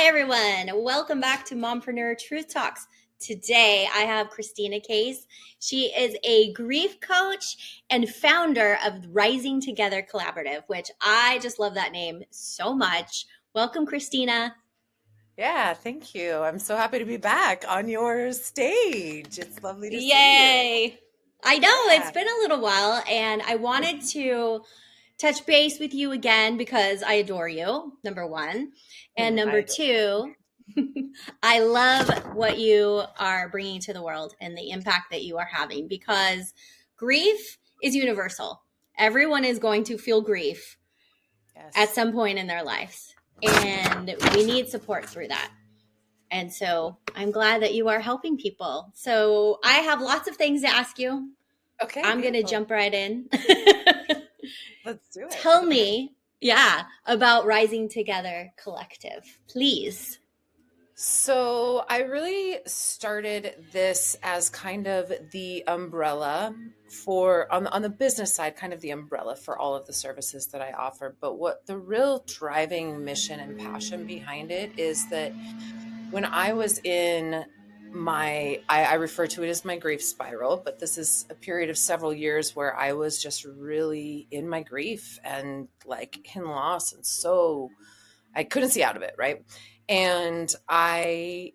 Hi, everyone. Welcome back to Mompreneur Truth Talks. Today, I have Christina Case. She is a grief coach and founder of Rising Together Collaborative, which I just love that name so much. Welcome, Christina. Yeah, thank you. I'm so happy to be back on your stage. It's lovely to see you. Yay. I know it's Yeah. been a little while, and I wanted to touch base with you again because I adore you, number one. And I number adore two, I love what you are bringing to the world and the impact that you are having because grief is universal. Everyone is going to feel grief at Yes. some point in their lives, and we need support through that. And so I'm glad that you are helping people. So I have lots of things to ask you. Okay, I'm going to beautiful. jump right in. Let's do Tell it. me, yeah, about Rising Together Collective, please. So I really started this as kind of the umbrella for on the business side, kind of the umbrella for all of the services that I offer. But what the real driving mission and passion behind it is that when I was in I refer to it as my grief spiral, but this is a period of several years where I was just really in my grief and like in loss. And so I couldn't see out of it, right? And I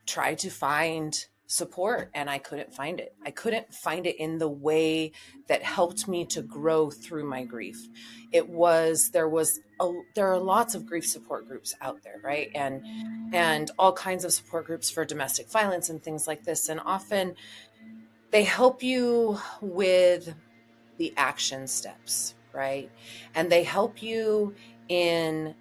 tried to find support and I couldn't find it. I couldn't find it in the way that helped me to grow through my grief. There are lots of grief support groups out there, right? And all kinds of support groups for domestic violence and things like this. And often they help you with the action steps, right? And they help you in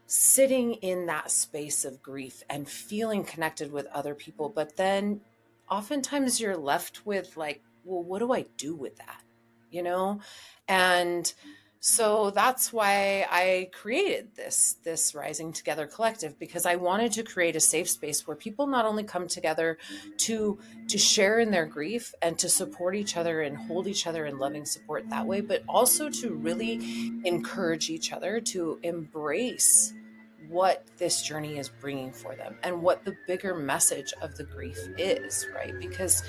sitting in that space of grief and feeling connected with other people. But then oftentimes you're left with like, well, what do I do with that? You know? And so that's why I created this Rising Together Collective, because I wanted to create a safe space where people not only come together to share in their grief and to support each other and hold each other in loving support that way, but also to really encourage each other to embrace what this journey is bringing for them and what the bigger message of the grief is, right? Because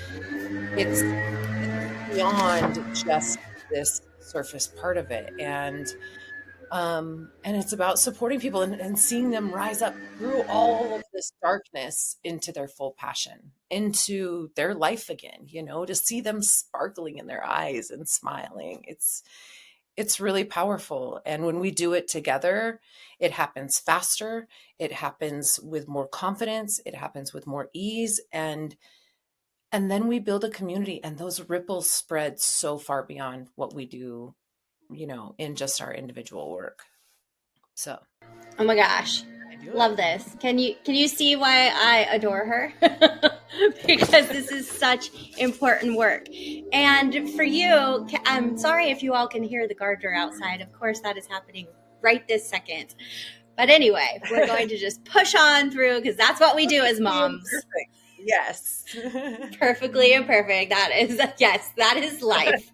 it's beyond just this surface part of it. And it's about supporting people and seeing them rise up through all of this darkness into their full passion, into their life again, to see them sparkling in their eyes and smiling. It's really powerful. And when we do it together, it happens faster. It happens with more confidence. It happens with more ease. And then we build a community, and those ripples spread so far beyond what we do, in just our individual work. So Oh my gosh. I do it. Love this. Can you see why I adore her? Because this is such important work. And for you, I'm sorry if you all can hear the gardener outside. Of course, that is happening right this second. But anyway, we're going to just push on through because that's what we do as moms. Perfect. Yes. Perfectly imperfect. That is, yes, that is life.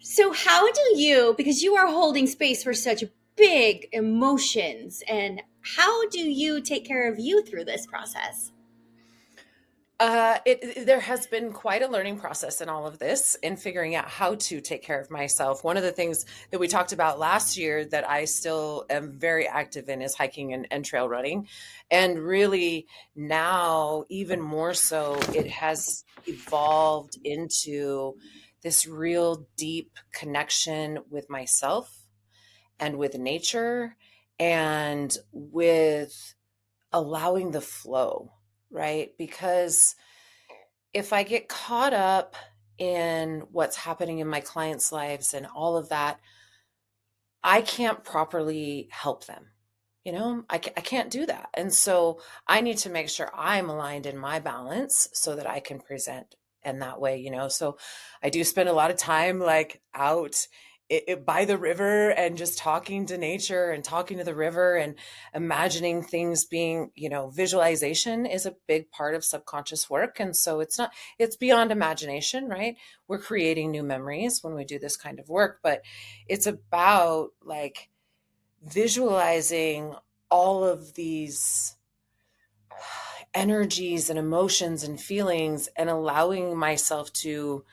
So how do you, because you are holding space for such big emotions, and how do you take care of you through this process? There has been quite a learning process in all of this, in figuring out how to take care of myself. One of the things that we talked about last year that I still am very active in is hiking and trail running. And really now, even more so, it has evolved into this real deep connection with myself and with nature and with allowing the flow, right? Because if I get caught up in what's happening in my clients' lives and all of that, I can't properly help them. I can't do that. And so I need to make sure I'm aligned in my balance so that I can present in that way, So I do spend a lot of time like out by the river and just talking to nature and talking to the river and imagining things being, visualization is a big part of subconscious work. And so it's beyond imagination, right? We're creating new memories when we do this kind of work, but it's about like visualizing all of these energies and emotions and feelings and allowing myself to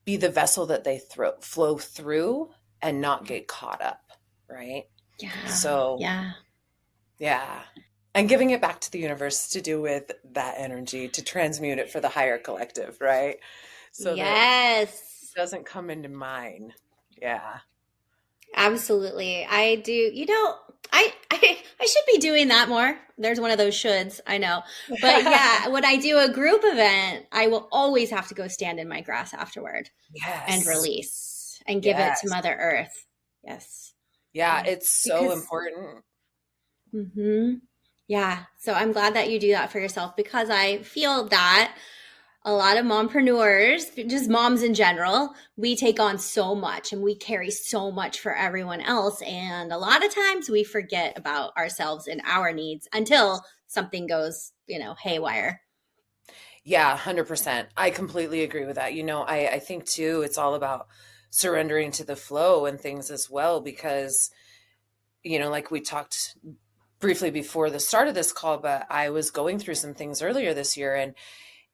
be the vessel that they flow through and not get caught up, right? Yeah. So, Yeah. yeah. And giving it back to the universe to do with that energy, to transmute it for the higher collective, right? So that it Yes. doesn't come into mine. Yeah. Absolutely. I do. I should be doing that more. There's one of those shoulds, I know. But yeah, when I do a group event, I will always have to go stand in my grass afterward and Yes. release and give it to Yes. Mother Earth. Yes. Yeah, Yeah. it's so Because important. yeah. So I'm glad that you do that for yourself, because I feel that a lot of mompreneurs, just moms in general, we take on so much and we carry so much for everyone else. And a lot of times we forget about ourselves and our needs until something goes, haywire. Yeah, 100%. I completely agree with that. I think too, it's all about surrendering to the flow and things as well, because, like we talked briefly before the start of this call, but I was going through some things earlier this year, and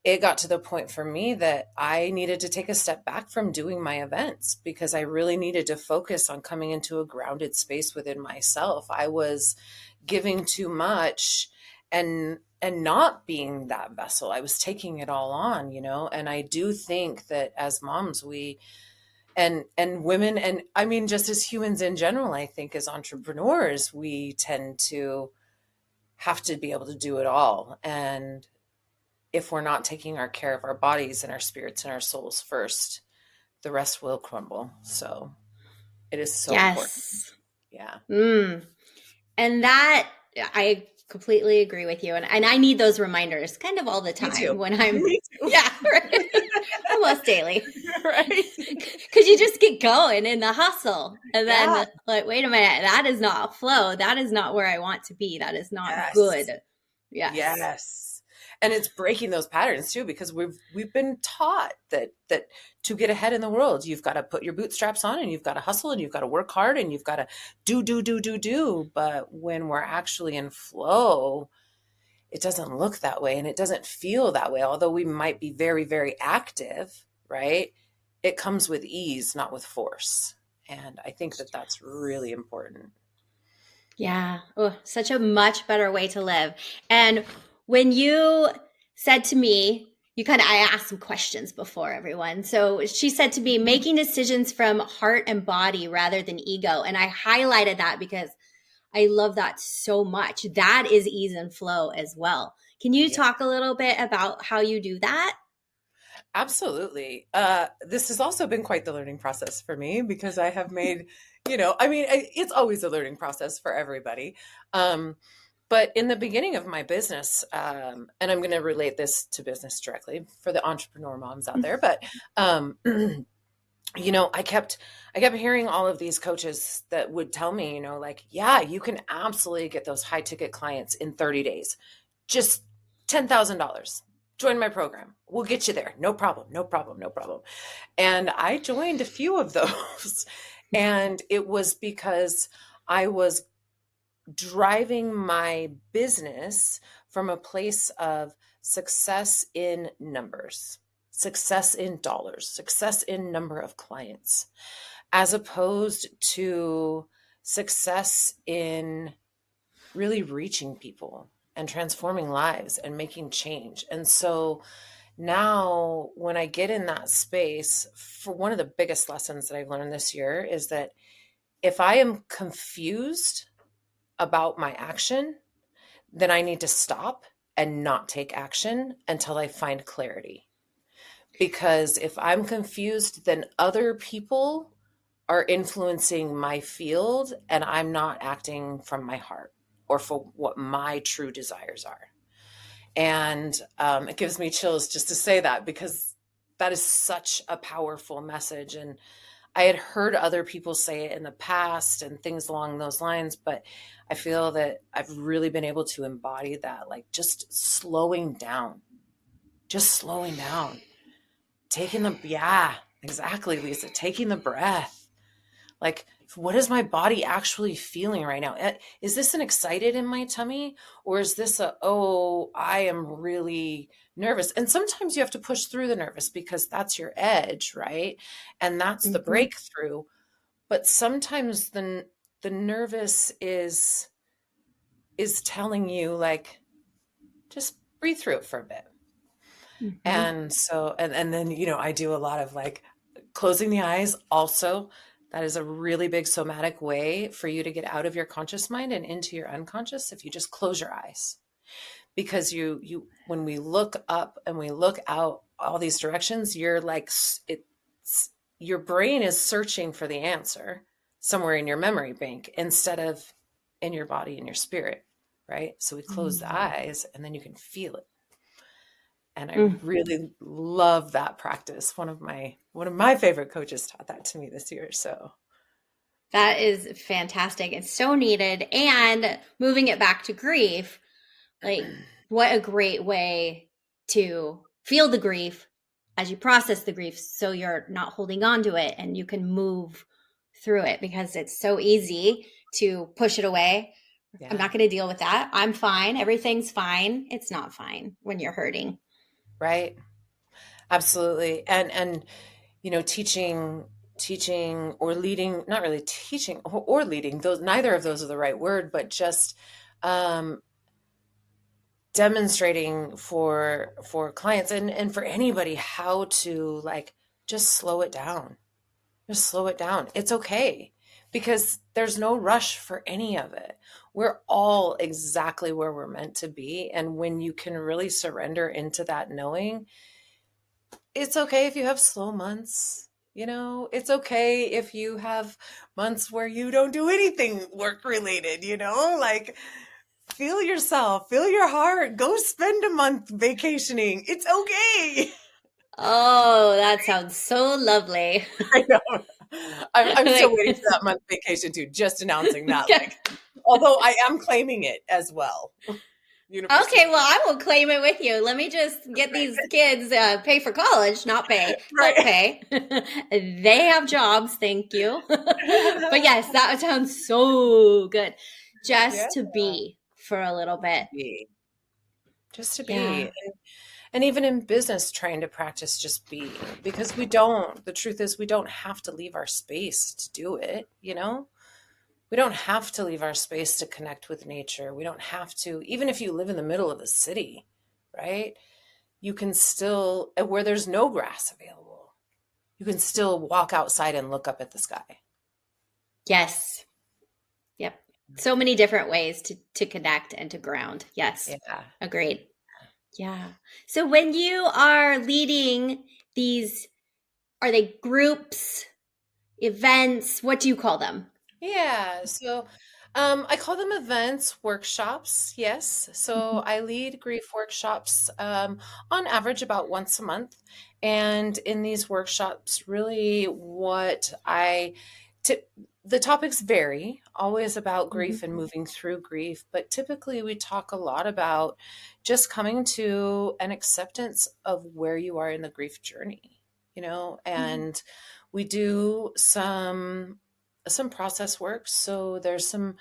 it got to the point for me that I needed to take a step back from doing my events because I really needed to focus on coming into a grounded space within myself. I was giving too much and not being that vessel. I was taking it all on, and I do think that as moms, we and women, and I mean just as humans in general, I think as entrepreneurs, we tend to have to be able to do it all. And if we're not taking our care of our bodies and our spirits and our souls first, the rest will crumble. So it is so important. Yes. Yeah. And that, I completely agree with you. And I need those reminders kind of all the Me too. time when I'm, Me too. yeah, right. Almost daily. Right. Because you just get going in the hustle. And then, Yeah. like, wait a minute, that is not flow. That is not where I want to be. That is not good. Yes. Yes. Yes. And it's breaking those patterns too, because we've been taught that to get ahead in the world, you've got to put your bootstraps on and you've got to hustle and you've got to work hard and you've got to do. But when we're actually in flow, it doesn't look that way and it doesn't feel that way. Although we might be very, very active, right? It comes with ease, not with force. And I think that that's really important. Yeah. Oh, such a much better way to live. And when you said to me, I asked some questions before everyone. So she said to me, making decisions from heart and body rather than ego. And I highlighted that because I love that so much. That is ease and flow as well. Can you Yeah. talk a little bit about how you do that? Absolutely. This has also been quite the learning process for me because I have made, it's always a learning process for everybody. But in the beginning of my business, and I'm going to relate this to business directly for the entrepreneur moms out there, but, I kept hearing all of these coaches that would tell me, like, yeah, you can absolutely get those high ticket clients in 30 days. Just $10,000. Join my program. We'll get you there. No problem. No problem. No problem. And I joined a few of those. And it was because I was driving my business from a place of success in numbers, success in dollars, success in number of clients, as opposed to success in really reaching people and transforming lives and making change. And so now when I get in that space, for one of the biggest lessons that I've learned this year is that if I am confused about my action, then I need to stop and not take action until I find clarity. Because if I'm confused, then other people are influencing my field and I'm not acting from my heart or for what my true desires are. And it gives me chills just to say that because that is such a powerful message. And I had heard other people say it in the past and things along those lines, but I feel that I've really been able to embody that, like just slowing down, taking yeah, exactly, Lisa, taking the breath, Like, what is my body actually feeling right now? Is this an excited in my tummy, or is this oh, I am really nervous? And sometimes you have to push through the nervous because that's your edge, right? And that's the Mm-hmm. breakthrough. But sometimes the nervous is telling you, like, just breathe through it for a bit. Mm-hmm. And so, and then, I do a lot of like closing the eyes also. That is a really big somatic way for you to get out of your conscious mind and into your unconscious, if you just close your eyes. Because when we look up and we look out all these directions, you're like, it's your brain is searching for the answer somewhere in your memory bank instead of in your body and your spirit, right? So we close the eyes and then you can feel it. And I Mm. really love that practice. One of my favorite coaches taught that to me this year. So That is fantastic. It's so needed. And moving it back to grief, like what a great way to feel the grief as you process the grief so you're not holding on to it and you can move through it, because it's so easy to push it away. I'm yeah, not going to deal with that. I'm fine. Everything's fine. It's not fine when you're hurting. right. Absolutely. And teaching or leading, not really teaching or leading, those, neither of those are the right word, but just um demonstrating for clients and for anybody how to, like, just slow it down. Just slow it down. It's okay, because there's no rush for any of it. We're all exactly where we're meant to be. And when you can really surrender into that knowing, it's okay if you have slow months. It's okay if you have months where you don't do anything work related, like, feel yourself, feel your heart, go spend a month vacationing. It's okay. Oh, that sounds so lovely. I know. I'm still Like, waiting for that month vacation too, just announcing that. Like, although I am claiming it as well. University. okay, well, I will claim it with you. Let me just get these kids pay for college, not pay, help Right. pay. They have jobs, thank you. But yes, that sounds so good. Yeah. Just to be for a little Just to bit. be. Just to Yeah. be. And even in business, trying to practice just being, because the truth is, we don't have to leave our space to do it. We don't have to leave our space to connect with nature. We don't have to, even if you live in the middle of a city, right? You can still, where there's no grass available, you can still walk outside and look up at the sky. Yes. Yep. So many different ways to connect and to ground. Yes. Yeah. Agreed. Yeah. So when you are leading these, are they groups, events? What do you call them? Yeah. So I call them events, workshops. Yes. So I lead grief workshops on average about once a month. And in these workshops, really ti- the topics vary, always about Mhm. grief and moving through grief. But typically, we talk a lot about just coming to an acceptance of where you are in the grief journey, and we do some process work. So there's some,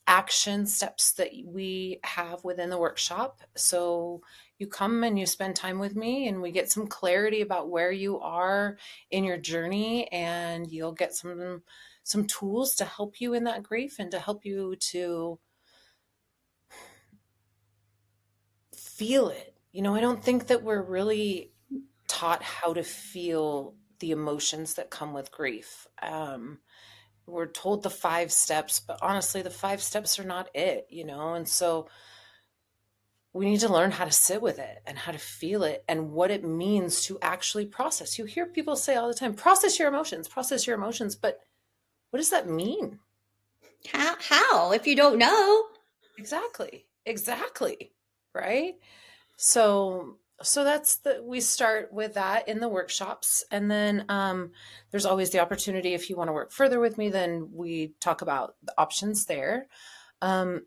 action steps that we have within the workshop. So you come and you spend time with me and we get some clarity about where you are in your journey, and you'll get some tools to help you in that grief and to help you to feel it. I don't think that we're really taught how to feel the emotions that come with grief. We're told the 5 steps, but honestly, the 5 steps are not it. And so we need to learn how to sit with it and how to feel it and what it means to actually process. You hear people say all the time, process your emotions, process your emotions. But what does that mean? How? If you don't know. Exactly. Exactly. Right. So we start with that in the workshops. And then there's always the opportunity, if you want to work further with me, then we talk about the options there. Um,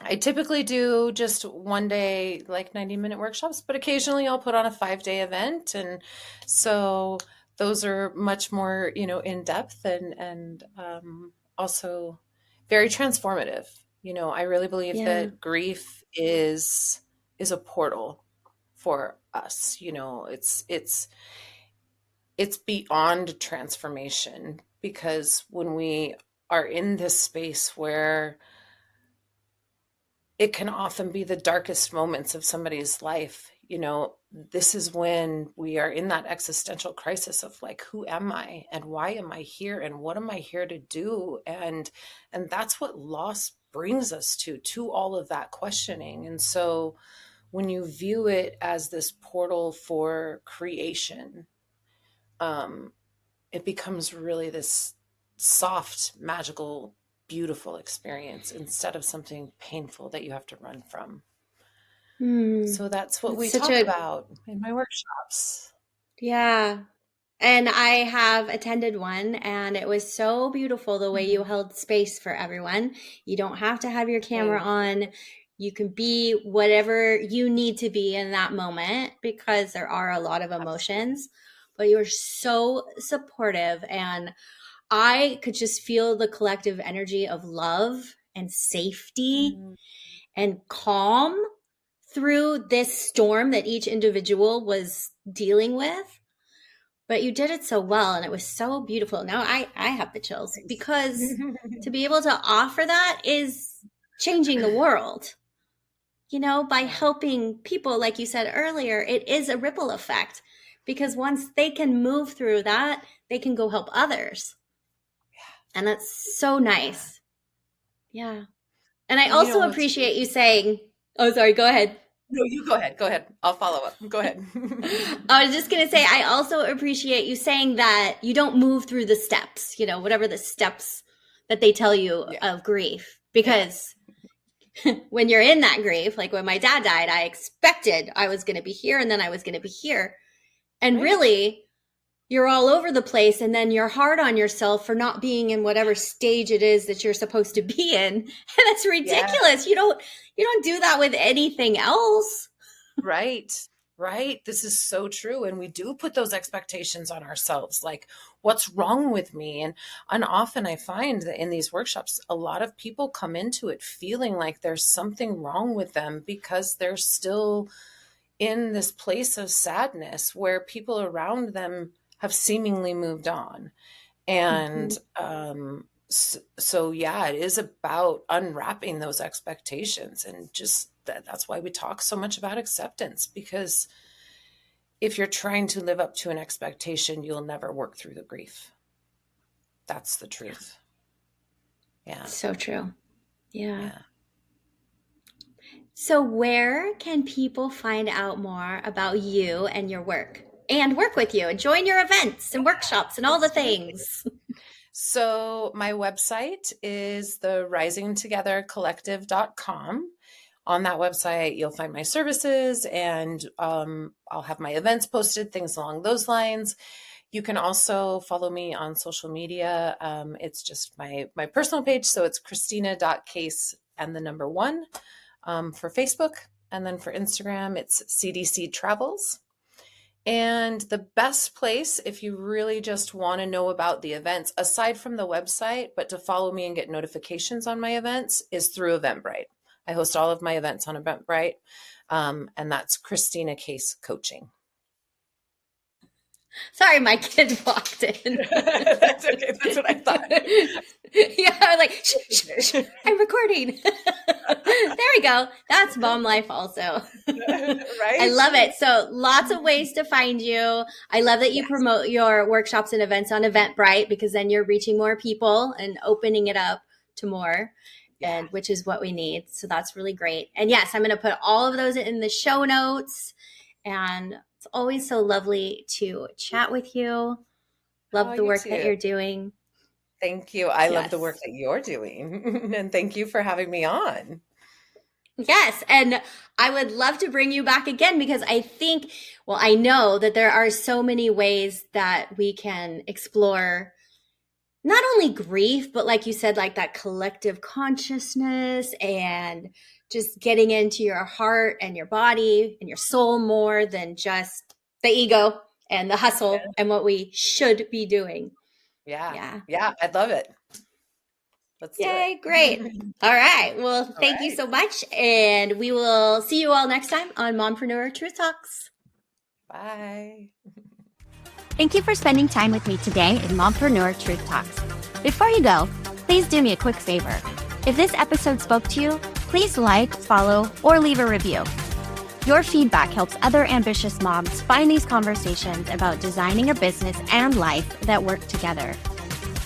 I typically do just one day, like 90-minute workshops, but occasionally I'll put on a 5-day event. And so those are much more, in depth and also very transformative. I really believe Yeah. that grief is a portal for us. It's beyond transformation, because when we are in this space where it can often be the darkest moments of somebody's life, this is when we are in that existential crisis of like, who am I and why am I here and what am I here to do? And that's what loss brings us to all of that questioning. And so when you view it as this portal for creation, um, it becomes really this soft, magical, beautiful experience instead of something painful that you have to run from. Hmm. So that's what It's we such talk a, about in my workshops. yeah. And I have attended one, and it was so beautiful the way you Mhm. held space for everyone. You don't have to have your camera Thank you. on. You can be whatever you need to be in that moment because there are a lot of Absolutely. emotions, but you were so supportive. And I could just feel the collective energy of love and safety Mm, and calm through this storm that each individual was dealing with. But you did it so well, and it was so beautiful. Now I have the chills thanks. because to be able to offer that is changing the world, by Yeah. helping people, like you said earlier. It is a ripple effect because once they can move through that, they can go help others. And that's so Yeah. nice. Yeah. And I And also what's really, appreciate you saying, oh, sorry, go ahead. no, you go ahead. Go ahead. I'll follow up. Go ahead. I was just going to say, I also appreciate you saying that you don't move through the steps, whatever the steps that they tell you Yeah. of grief. Because when you're in that grief, like when my dad died, I expected I was going to be here and then I was going to be here. And Right. really, you're all over the place, and then you're hard on yourself for not being in whatever stage it is that you're supposed to be in. And that's Yeah. ridiculous. You don't do that with anything else. Right. Right. This is so true. And we do put those expectations on ourselves. Like, what's wrong with me? And often I find that in these workshops, a lot of people come into it feeling like there's something wrong with them because they're still in this place of sadness where people around them have seemingly moved on. Mm-hmm. And so yeah, it is about unwrapping those expectations, and just that's why we talk so much about acceptance, because if you're trying to live up to an expectation, you'll never work through the grief. That's the truth. Yeah. So true. Yeah. Yeah. So, where can people find out more about you and your work and work with you and join your events and workshops and all the Absolutely. things? So my website is the risingtogethercollective.com. On that website, you'll find my services, and I'll have my events posted, things along those lines. You can also follow me on social media. It's just my personal page. So it's Christina.Case and the number one for Facebook. And then for Instagram, it's CDC Travels. And the best place, if you really just want to know about the events, aside from the website, but to follow me and get notifications on my events, is through Eventbrite. I host all of my events on Eventbrite, and that's Christina Case Coaching. Sorry, my kid walked in. That's okay. That's what I thought. Yeah, I was like, shh, shh, shh, I'm recording. There we go. That's mom life also. I Right? love it. So lots of ways to find you. I love that you Yes. promote your workshops and events on Eventbrite because then you're reaching more people and opening it up to more, Yeah. and which is what we need. So that's really great. And yes, I'm going to put all of those in the show notes. And it's always so lovely to chat with you. Oh, Love the you work that too. you're doing. Thank you. I love the work Yes. that you're doing. And thank you for having me on. Yes. And I would love to bring you back again because I think, well, I know that there are so many ways that we can explore not only grief, but like you said, like that collective consciousness and just getting into your heart and your body and your soul more than just the ego. and the hustle and what we should be doing. Yeah. I'd love it. Let's do it. Yay, great. All right. Well, thank you so much. And we will see you all next time on Mompreneur Truth Talks. Bye. Thank you for spending time with me today in Mompreneur Truth Talks. Before you go, please do me a quick favor. If this episode spoke to you, please like, follow, or leave a review. Your feedback helps other ambitious moms find these conversations about designing a business and life that work together.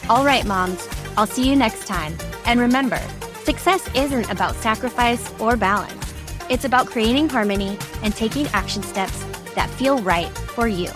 All right, moms, I'll see you next time. And remember, success isn't about sacrifice or balance. It's about creating harmony and taking action steps that feel right for you.